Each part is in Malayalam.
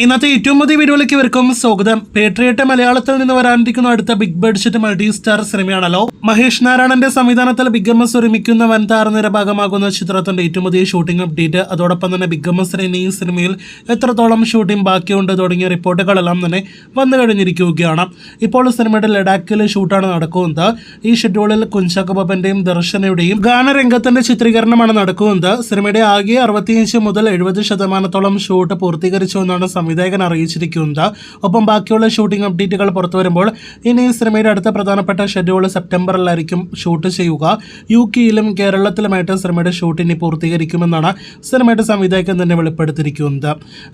ഇന്നത്തെ ഏറ്റവും പുതിയ വീഡിയോയിലേക്ക് ഇവർക്കും സ്വാഗതം. പേട്രിയറ്റ് മലയാളത്തിൽ നിന്ന് വരാനിരിക്കുന്ന അടുത്ത ബിഗ് ബഡ്ജറ്റ് മൾട്ടി സ്റ്റാർ സിനിമയാണല്ലോ. മഹേഷ് നാരായണന്റെ സംവിധാനത്തിൽ ബിഗ് എം എസ് ഒരുമിക്കുന്ന വൻ താരനിര ഭാഗമാകുന്ന ചിത്രത്തിന്റെ ഏറ്റവും പുതിയ ഷൂട്ടിംഗ് അപ്ഡേറ്റ്, അതോടൊപ്പം തന്നെ ബിഗ് എം എസിന് ഈ സിനിമയിൽ എത്രത്തോളം ഷൂട്ടിംഗ് ബാക്കിയുണ്ട് തുടങ്ങിയ റിപ്പോർട്ടുകളെല്ലാം തന്നെ വന്നു കഴിഞ്ഞിരിക്കുകയാണ്. ഇപ്പോൾ സിനിമയുടെ ലഡാക്കിൽ ഷൂട്ടാണ് നടക്കുന്നത്. ഈ ഷെഡ്യൂളിൽ കുഞ്ചാക്കോ ബോബന്റെയും ദർശനയുടെയും ഗാനരംഗത്തിന്റെ ചിത്രീകരണമാണ് നടക്കുന്നത്. സിനിമയുടെ ആകെ 65 മുതൽ 70% ഷൂട്ട് പൂർത്തീകരിച്ചു എന്നാണ് സംവിധായകൻ അറിയിച്ചിരിക്കുന്നത്. ഒപ്പം ബാക്കിയുള്ള ഷൂട്ടിംഗ് അപ്ഡേറ്റുകൾ പുറത്തു വരുമ്പോൾ ഇനി സിനിമയുടെ അടുത്ത പ്രധാനപ്പെട്ട ഷെഡ്യൂൾ സെപ്റ്റംബറിലായിരിക്കും ഷൂട്ട് ചെയ്യുക. UK-യിലും കേരളത്തിലുമായിട്ട് സിനിമയുടെ ഷൂട്ട് ഇനി പൂർത്തീകരിക്കുമെന്നാണ് സിനിമയുടെ സംവിധായകൻ തന്നെ വെളിപ്പെടുത്തിയിരിക്കുന്നത്.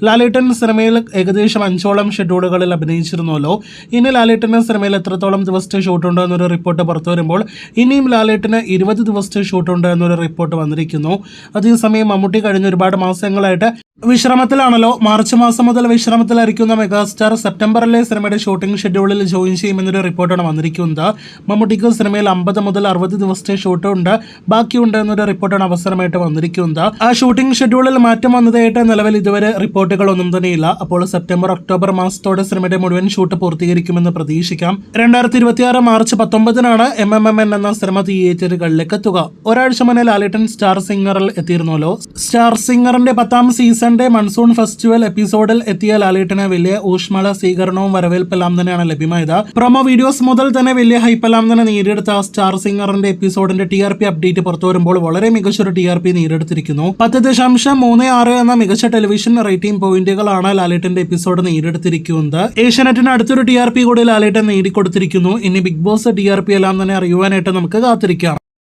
ലാലേട്ടൻ സിനിമയിൽ ഏകദേശം 5ഓളം ഷെഡ്യൂളുകളിൽ അഭിനയിച്ചിരുന്നല്ലോ. ഇനി ലാലേട്ടന് സിനിമയിൽ എത്രത്തോളം ദിവസത്തെ ഷൂട്ടുണ്ട് എന്നൊരു റിപ്പോർട്ട് പുറത്തു വരുമ്പോൾ ഇനിയും ലാലേട്ടന് 20 ദിവസത്തെ ഷൂട്ടുണ്ട് എന്നൊരു റിപ്പോർട്ട് വന്നിരിക്കുന്നു. അതേസമയം മമ്മൂട്ടി കഴിഞ്ഞ ഒരുപാട് മാസങ്ങളായിട്ട് വിശ്രമത്തിലാണല്ലോ. മാർച്ച് മാസം മുതൽ വിശ്രമത്തിലായിരിക്കുന്ന മെഗാസ്റ്റാർ സെപ്റ്റംബറിലെ സിനിമയുടെ ഷൂട്ടിംഗ് ഷെഡ്യൂളിൽ ജോയിൻ ചെയ്യുമെന്നൊരു റിപ്പോർട്ടാണ് വന്നിരിക്കുന്നത്. മമ്മൂട്ടിക്ക് സിനിമയിൽ 50 മുതൽ 60 ദിവസത്തെ ഷൂട്ടുണ്ട് ബാക്കിയുണ്ട് എന്നൊരു റിപ്പോർട്ടാണ് അവസരമായിട്ട് വന്നിരിക്കുന്നത്. ആ ഷൂട്ടിംഗ് ഷെഡ്യൂളിൽ മാറ്റം വന്നതായിട്ട് നിലവിൽ ഇതുവരെ റിപ്പോർട്ടുകളൊന്നും തന്നെയില്ല. അപ്പോൾ സെപ്റ്റംബർ ഒക്ടോബർ മാസത്തോടെ സിനിമയുടെ മുഴുവൻ ഷൂട്ട് പൂർത്തീകരിക്കുമെന്ന് പ്രതീക്ഷിക്കാം. 2026 മാർച്ച് 19-നാണ് MMN എന്ന സിനിമ തിയേറ്ററുകളിലേക്ക് എത്തുക. ഒരാഴ്ച മുന്നേ ലാലേട്ടൻ സ്റ്റാർ സിംഗറിൽ എത്തിയിരുന്നല്ലോ. സ്റ്റാർ സിംഗറിന്റെ 10ാം സീസണിന്റെ മൺസൂൺ ഫെസ്റ്റിവൽ എപ്പിസോഡിൽ എത്തിയ ലാലേട്ടന് വലിയ ഊഷ്മള സ്വീകരണവും വരവേൽപ്പെല്ലാം തന്നെയാണ് ലഭ്യമായത്. പ്രൊമോ വീഡിയോസ് മുതൽ തന്നെ വലിയ ഹൈപ്പെല്ലാം തന്നെ നേടിയെടുത്ത സ്റ്റാർ സിംഗറിന്റെ എപ്പിസോഡിന്റെ TRP അപ്ഡേറ്റ് പുറത്തു വരുമ്പോൾ വളരെ മികച്ചൊരു TRP നേടിയെടുത്തിരിക്കുന്നു. 10.36 എന്ന മികച്ച ടെലിവിഷൻ റേറ്റിംഗ് പോയിന്റുകളാണ് ലാലേട്ടന്റെ എപ്പിസോഡ് നേടിയെടുത്തിരിക്കുന്നത്. ഏഷ്യാനെറ്റിന് അടുത്തൊരു TRP കൂടി ലാലേട്ടൻ നേടിക്കൊടുത്തിരിക്കുന്നു. ഇനി ബിഗ് ബോസ് TRP എല്ലാം തന്നെ അറിയുവാനായിട്ട് നമുക്ക് കാത്തിരിക്കാം.